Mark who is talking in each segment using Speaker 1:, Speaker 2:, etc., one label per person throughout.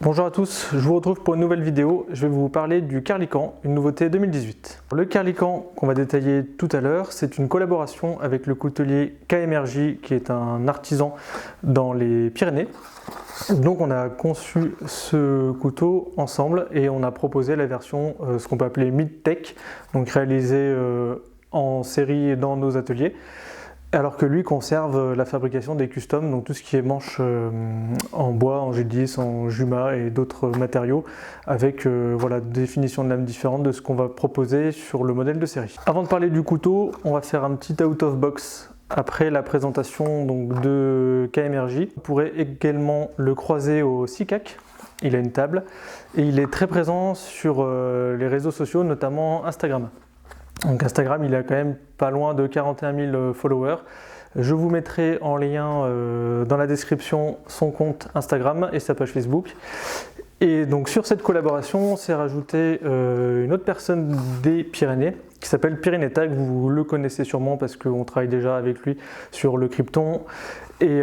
Speaker 1: Bonjour à tous, je vous retrouve pour une nouvelle vidéo. Je vais vous parler du Carlicant, une nouveauté 2018. Le Carlicant qu'on va détailler tout à l'heure, c'est une collaboration avec le coutelier KMRJ qui est un artisan dans les Pyrénées. Donc on a conçu ce couteau ensemble et on a proposé la version, ce qu'on peut appeler mid-tech, donc réalisée en série dans nos ateliers. Alors que lui conserve la fabrication des customs, donc tout ce qui est manche en bois, en G10, en Juma et d'autres matériaux, avec voilà, des définitions de lames différentes de ce qu'on va proposer sur le modèle de série. Avant de parler du couteau, on va faire un petit out of box après la présentation donc, de KMRJ. Vous pourrez également le croiser au SICAC. Il a une table et il est très présent sur les réseaux sociaux, notamment Instagram. Donc Instagram, il a quand même pas loin de 41 000 followers. Je vous mettrai en lien dans la description son compte Instagram et sa page Facebook. Et donc sur cette collaboration, s'est rajouté une autre personne des Pyrénées qui s'appelle Pyrénétag. Vous le connaissez sûrement parce qu'on travaille déjà avec lui sur le Krypton et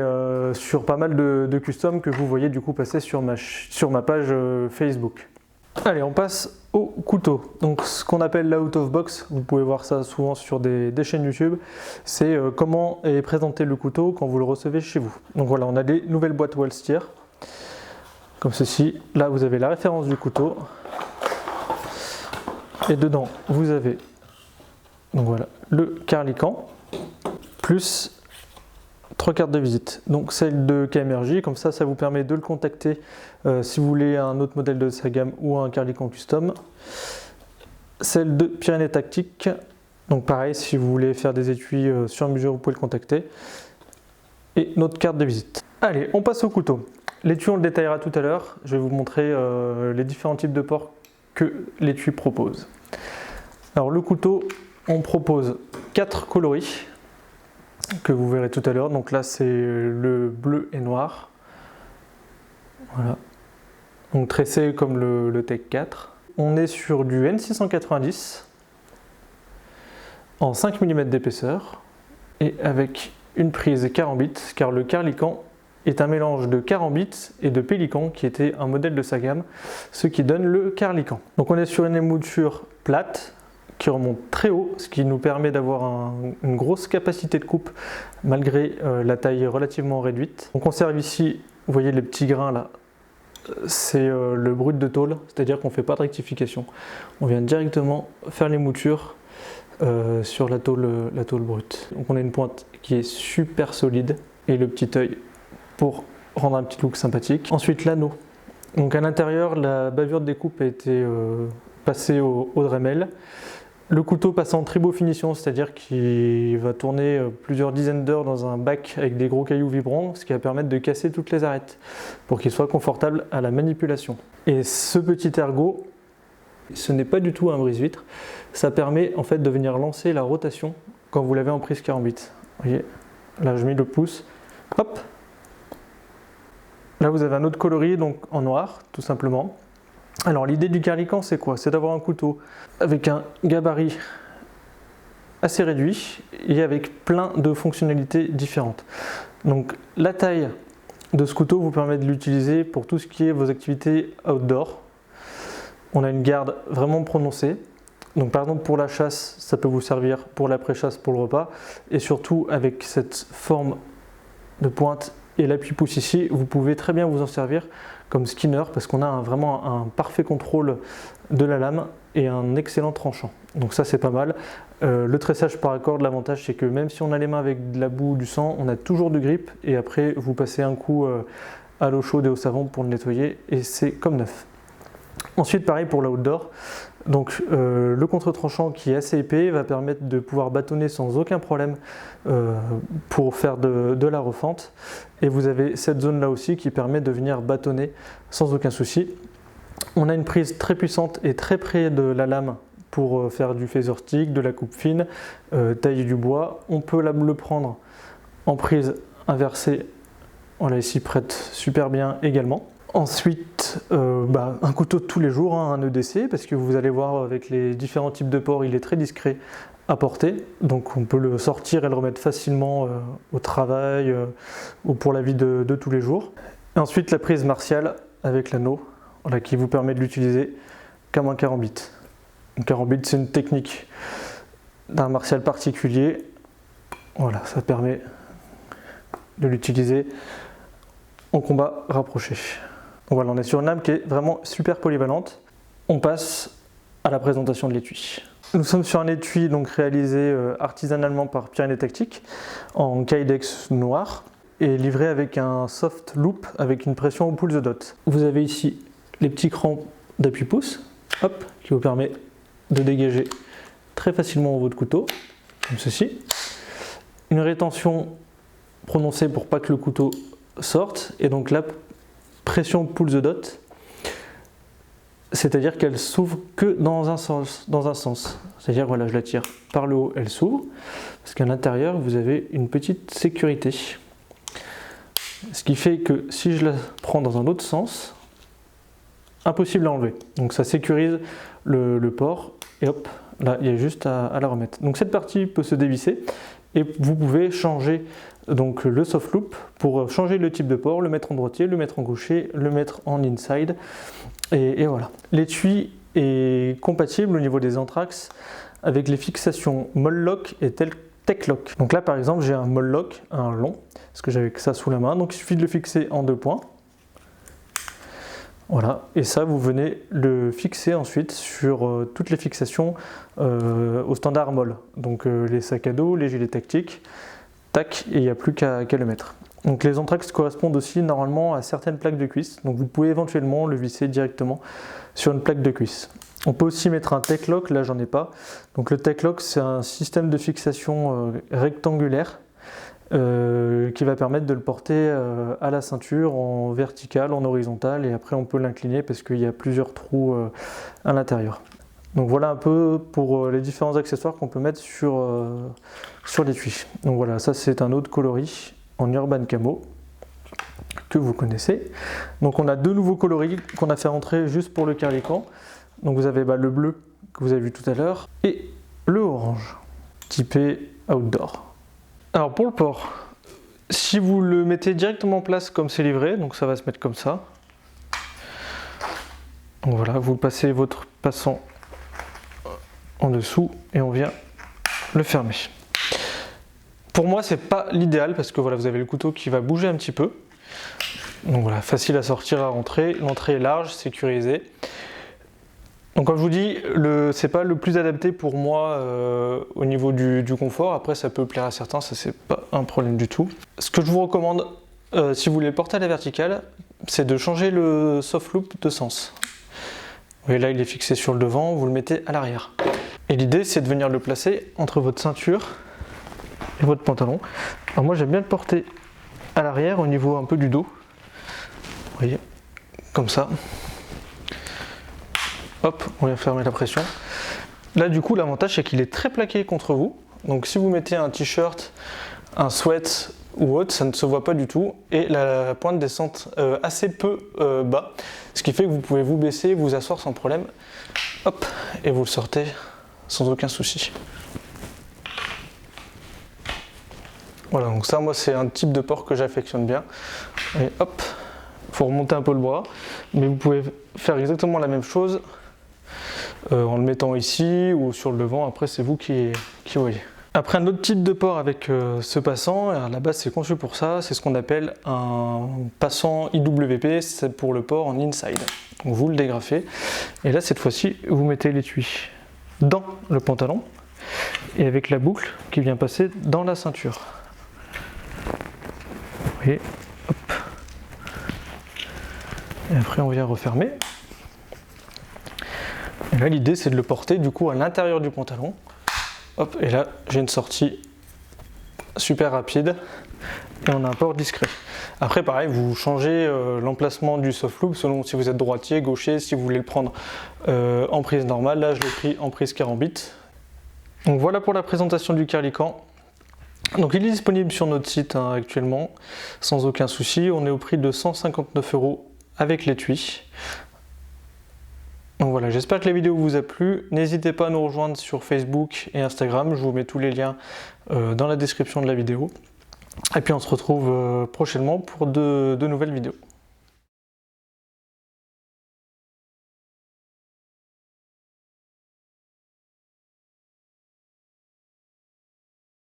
Speaker 1: sur pas mal de customs que vous voyez du coup passer sur ma page Facebook. Allez, on passe au couteau. Donc ce qu'on appelle l'out of box, vous pouvez voir ça souvent sur des chaînes YouTube, c'est comment est présenté le couteau quand vous le recevez chez vous. Donc voilà, on a des nouvelles boîtes Wallsteer, comme ceci. Là vous avez la référence du couteau, et dedans vous avez donc voilà, le Carlicant, plus 3 cartes de visite, donc celle de KMRJ, comme ça vous permet de le contacter si vous voulez un autre modèle de sa gamme ou un Carlicant custom. Celle de Pyrénées Tactique, donc pareil, si vous voulez faire des étuis sur mesure, vous pouvez le contacter. Et notre carte de visite. Allez, on passe au couteau. L'étui, on le détaillera tout à l'heure. Je vais vous montrer les différents types de ports que l'étui propose. Alors le couteau, on propose 4 coloris que vous verrez tout à l'heure. Donc là, c'est le bleu et noir. Voilà. Donc tressé comme le Tech 4. On est sur du N690 en 5 mm d'épaisseur et avec une prise carambit, car le Carlicant est un mélange de carambit et de pélican qui était un modèle de sa gamme, ce qui donne le Carlicant. Donc on est sur une émouture plate qui remonte très haut, ce qui nous permet d'avoir une grosse capacité de coupe malgré la taille relativement réduite. On conserve ici, vous voyez les petits grains là, c'est le brut de tôle, c'est-à-dire qu'on ne fait pas de rectification. On vient directement faire les moutures sur la tôle brute. Donc on a une pointe qui est super solide et le petit œil pour rendre un petit look sympathique. Ensuite l'anneau. Donc à l'intérieur, la bavure de découpe a été passée au Dremel. Le couteau passe en tribo finition, c'est-à-dire qu'il va tourner plusieurs dizaines d'heures dans un bac avec des gros cailloux vibrants, ce qui va permettre de casser toutes les arêtes pour qu'il soit confortable à la manipulation. Et ce petit ergot, ce n'est pas du tout un brise-vitre, ça permet en fait de venir lancer la rotation quand vous l'avez en prise carambit. Vous voyez, là je mets le pouce, hop. Là vous avez un autre coloris, donc en noir, tout simplement. Alors l'idée du Carlicant c'est quoi? C'est d'avoir un couteau avec un gabarit assez réduit et avec plein de fonctionnalités différentes. Donc la taille de ce couteau vous permet de l'utiliser pour tout ce qui est vos activités outdoor. On a une garde vraiment prononcée. Donc par exemple pour la chasse, ça peut vous servir pour l'après-chasse, pour le repas. Et surtout avec cette forme de pointe et l'appui-pouce ici, vous pouvez très bien vous en servir comme skinner parce qu'on a vraiment un parfait contrôle de la lame et un excellent tranchant. Donc ça c'est pas mal. Le tressage par accord, l'avantage c'est que même si on a les mains avec de la boue ou du sang, on a toujours de grip et après vous passez un coup à l'eau chaude et au savon pour le nettoyer et c'est comme neuf. Ensuite pareil pour l'outdoor. Donc le contre-tranchant qui est assez épais va permettre de pouvoir bâtonner sans aucun problème pour faire de la refente. Et vous avez cette zone là aussi qui permet de venir bâtonner sans aucun souci. On a une prise très puissante et très près de la lame pour faire du phaser stick, de la coupe fine, tailler du bois. On peut le prendre en prise inversée. On l'a ici prête super bien également. Ensuite, un couteau de tous les jours, hein, un EDC, parce que vous allez voir avec les différents types de ports, il est très discret à porter. Donc on peut le sortir et le remettre facilement au travail ou pour la vie de tous les jours. Et ensuite la prise martiale avec l'anneau. voilà, qui vous permet de l'utiliser comme un karambit. Un karambit, c'est une technique d'un martial particulier. Voilà, ça permet de l'utiliser en combat rapproché. Donc voilà, on est sur une lame qui est vraiment super polyvalente. On passe à la présentation de l'étui. Nous sommes sur un étui donc réalisé artisanalement par Pyrénées Tactique en Kydex noir et livré avec un soft loop avec une pression au pull the dot. Vous avez ici les petits crans d'appui-pouce, hop, qui vous permet de dégager très facilement votre couteau, comme ceci. Une rétention prononcée pour pas que le couteau sorte, et donc la pression pull the dot, c'est-à-dire qu'elle s'ouvre que dans un sens. C'est-à-dire, voilà, je la tire par le haut, elle s'ouvre, parce qu'à l'intérieur, vous avez une petite sécurité. Ce qui fait que si je la prends dans un autre sens, impossible à enlever. Donc ça sécurise le port, et hop, là, il y a juste à la remettre. Donc cette partie peut se dévisser, et vous pouvez changer donc le soft loop pour changer le type de port, le mettre en droitier, le mettre en gaucher, le mettre en inside, et voilà. L'étui est compatible au niveau des anthrax avec les fixations Mol-Lock et Tech-Lock. Donc là par exemple j'ai un Mol-Lock, un long, parce que j'avais que ça sous la main, donc il suffit de le fixer en 2 points. Voilà, et ça vous venez le fixer ensuite sur toutes les fixations au standard molle. Donc les sacs à dos, les gilets tactiques, tac, et il n'y a plus qu'à le mettre. Donc les anthrax correspondent aussi normalement à certaines plaques de cuisse, donc vous pouvez éventuellement le visser directement sur une plaque de cuisse. On peut aussi mettre un Tech-Lock, là j'en ai pas. Donc le Tech-Lock c'est un système de fixation rectangulaire qui va permettre de le porter à la ceinture en vertical, en horizontal, et après on peut l'incliner parce qu'il y a plusieurs trous à l'intérieur. Donc voilà un peu pour les différents accessoires qu'on peut mettre sur l'étui. Donc voilà, ça c'est un autre coloris en Urban Camo que vous connaissez. Donc on a 2 nouveaux coloris qu'on a fait rentrer juste pour le Carlican. Donc vous avez le bleu que vous avez vu tout à l'heure et le orange typé outdoor. Alors pour le port, si vous le mettez directement en place comme c'est livré, donc ça va se mettre comme ça. Donc voilà, vous passez votre passant en dessous et on vient le fermer. Pour moi c'est pas l'idéal parce que voilà, vous avez le couteau qui va bouger un petit peu. Donc voilà, facile à sortir, à rentrer, l'entrée est large, sécurisée. Donc comme je vous dis, c'est pas le plus adapté pour moi au niveau du confort. Après ça peut plaire à certains, ça c'est pas un problème du tout. Ce que je vous recommande, si vous voulez le porter à la verticale, c'est de changer le soft loop de sens. Vous voyez là il est fixé sur le devant, vous le mettez à l'arrière. Et l'idée c'est de venir le placer entre votre ceinture et votre pantalon. Alors moi j'aime bien le porter à l'arrière au niveau un peu du dos. Vous voyez, comme ça. Hop, on vient fermer la pression. Là du coup l'avantage c'est qu'il est très plaqué contre vous. Donc si vous mettez un t-shirt, un sweat ou autre, ça ne se voit pas du tout. Et la pointe descend assez peu bas. Ce qui fait que vous pouvez vous baisser, vous asseoir sans problème. Hop, et vous le sortez sans aucun souci. Voilà, donc ça moi c'est un type de port que j'affectionne bien. Et hop, il faut remonter un peu le bras. Mais vous pouvez faire exactement la même chose en le mettant ici ou sur le devant, après c'est vous qui voyez. Après un autre type de port avec ce passant, à la base c'est conçu pour ça, c'est ce qu'on appelle un passant IWP, c'est pour le port en inside. Donc vous le dégrafez, et là cette fois-ci vous mettez l'étui dans le pantalon, et avec la boucle qui vient passer dans la ceinture. Vous voyez, hop. Et après on vient refermer. Et là l'idée c'est de le porter du coup à l'intérieur du pantalon. Hop, et là j'ai une sortie super rapide et on a un port discret. Après pareil, vous changez l'emplacement du soft loop selon si vous êtes droitier, gaucher, si vous voulez le prendre en prise normale. Là je l'ai pris en prise karambit. Donc voilà pour la présentation du Carlican. Donc il est disponible sur notre site actuellement sans aucun souci. On est au prix de 159 € avec l'étui. Donc voilà, j'espère que la vidéo vous a plu. N'hésitez pas à nous rejoindre sur Facebook et Instagram. Je vous mets tous les liens dans la description de la vidéo. Et puis on se retrouve prochainement pour de nouvelles vidéos.